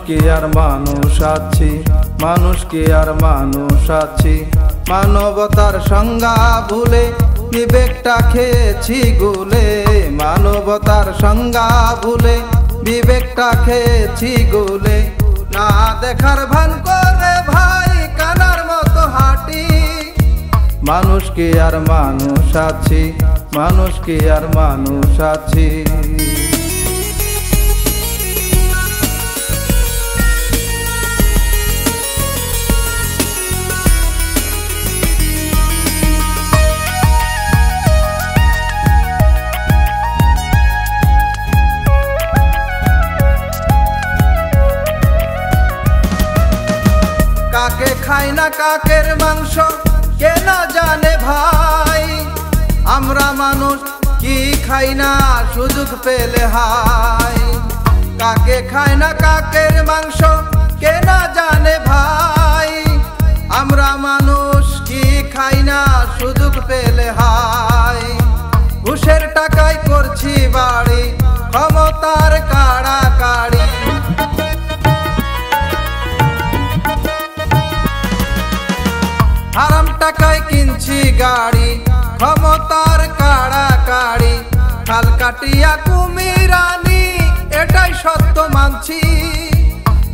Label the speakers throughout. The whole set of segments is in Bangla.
Speaker 1: কি আর মানুষ আছি, মানুষ কি আর মানুষ আছি। মানবতার সংজ্ঞা ভুলে বিবেকটা খেয়েছি গুলে, মানবতার সংজ্ঞা ভুলে বিবেকটা খেয়েছি গুলে। না দেখার ভান করে ভাই কানার মতো হাঁটি, মানুষ কি আর মানুষ আছি, মানুষ কি আর মানুষ আছি। কাকে খাই না কাকের মাংস কে না জানে ভাই, আমরা মানুষ কি খাই না সুযোগ পেলে হাই। কাকে খাই না কাকের মাংস কে না জানে ভাই, আমরা মানুষ কি খাই না সুযোগ পেলে হাই। ঘুষের টাকায় করছি বাড়ি ক্ষমতার কাড়াকাড়ি, হারাম টাকায় কিনছি গাড়ি ক্ষমতার কাড়াকাড়ি। খাল কাটিয়া কুমিরানি এটাই সত্য মানছি,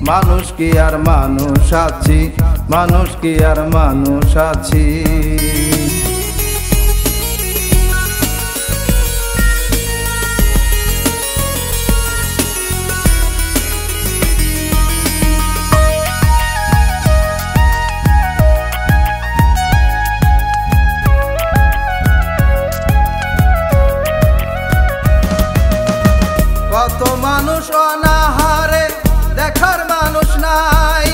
Speaker 1: মানুষ কি আর মানুষ আছি, মানুষ কি আর মানুষ আছি। কত মানুষ অনাহারে দেখার মানুষ নাই,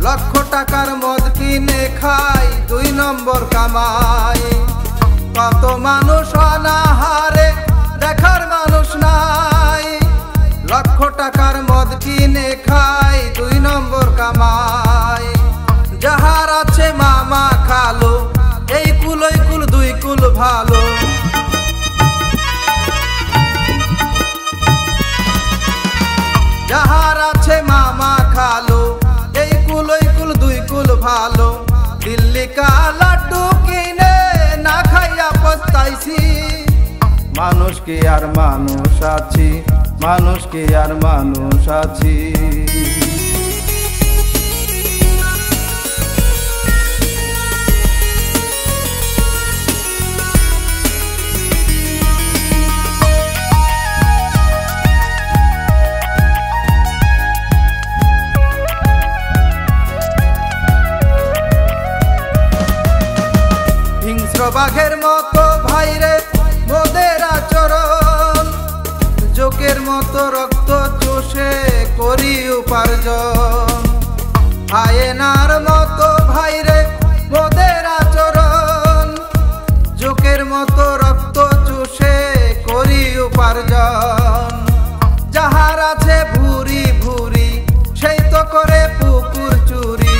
Speaker 1: লক্ষ টাকার মদ কিনে খাই 2 নম্বর কামাই। কত মানুষ অনাহারে দেখার মানুষ নাই, লক্ষ টাকার মদ কিনে খাই 2 নম্বর কামাই। যাহার আছে মামা খালো এই কুলই কুল 2 কুল ভালো, যাহার আছে মামা খালো এই কুলই কুল 2 কুল ভালো। দিল্লি কা লাড্ডু কিনে না খাইয়া পস্তাইছি, মানুষ কি আর মানুষ আছি, মানুষ কি আর মানুষ আছি। বাঘের মতো ভাইরে মোদের আচরণ, জোকের মতো রক্ত চষে করি উপার্জন। হায়েনার মতো ভাইরে মোদের আচরণ, জোকের মতো রক্ত চষে করি উপার্জন। যাহার আছে ভুরি ভুরি সেই তো করে পুকুর চুরি,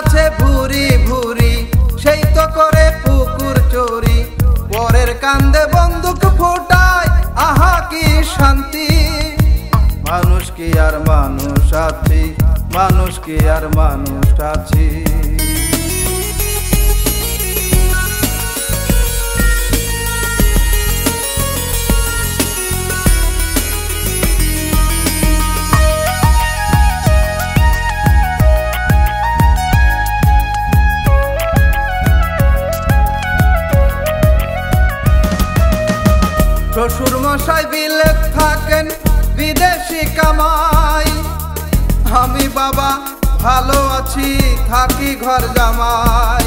Speaker 1: আছে ভুরি ভুরি সেই তো করে পুকুর চুরি। পরের কান্দে বন্দুক ফুটায় আহা কি শান্তি, মানুষ কি আর মানুষ আছি, মানুষ কি আর মানুষ আছি। শ্বশুর মশাই বিলেত থাকেন বিদেশি কামাই, আমি বাবা ভালো আছি থাকি ঘর জামাই।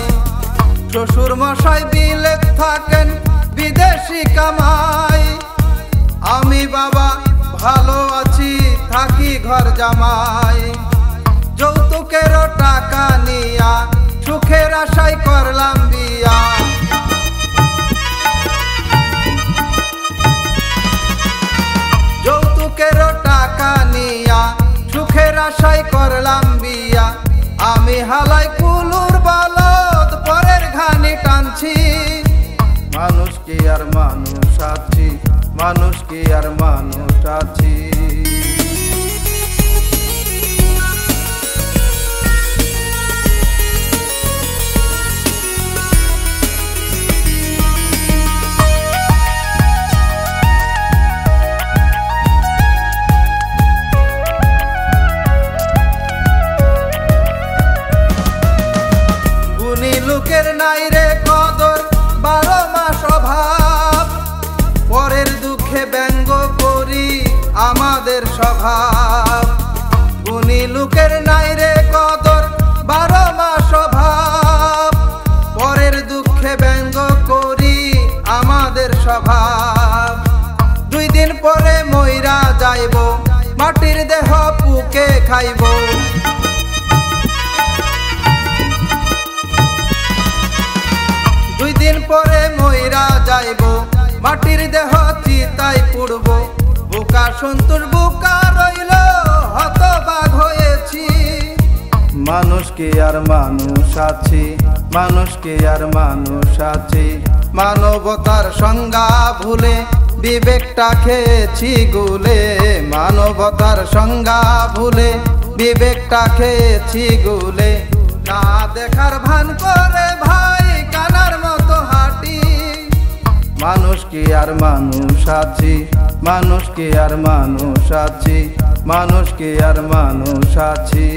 Speaker 1: শ্বশুর মশাই বিলেত থাকেন বিদেশি কামাই, আমি বাবা ভালো আছি থাকি ঘর জামাই। যৌতুকেরও টাকা নিয়া সুখের আশায় করলাম বিয়া, যৌতুকেরও টাকা নিয়া সুখের আশায় করলাম বিয়া। আমি হালাই কুলুর বলদ পরের ঘানি টানছি, মানুষ কি আর মানুষ আছি, মানুষ কি আর মানুষ আছি। লোকের নাই রে কদর, 12 মাস অভাব, পরের দুঃখে ব্যঙ্গ করি আমাদের স্বভাব। গুণী লোকের নাই রে কদর, 12 মাস অভাব, পরের দুঃখে ব্যঙ্গ করি আমাদের স্বভাব। 2 দিন পরে মইরা যাইব, মাটির দেহ পুকে খাইব। 2 দিন পরে মইরা যাইব, মাটির দেহ চিতাই পুড়ব। বোকা সন্তুর বোকা রইল, হতবাক হয়েছি। মানুষ কি আর মানুষ আছি, মানুষ কি আর মানুষ আছি। মানবতার সংজ্ঞা ভুলে বিবেকটা খেয়েছি গুলে, মানবতার সংজ্ঞা ভুলে বিবেকটা খেয়েছি গুলে। না দেখার ভান করে ভাই কানার মতো হাঁটি। মানুষ কি আর মানুষ আছি, মানুষ কি আর মানুষ আছি, মানুষ কি আর মানুষ আছি।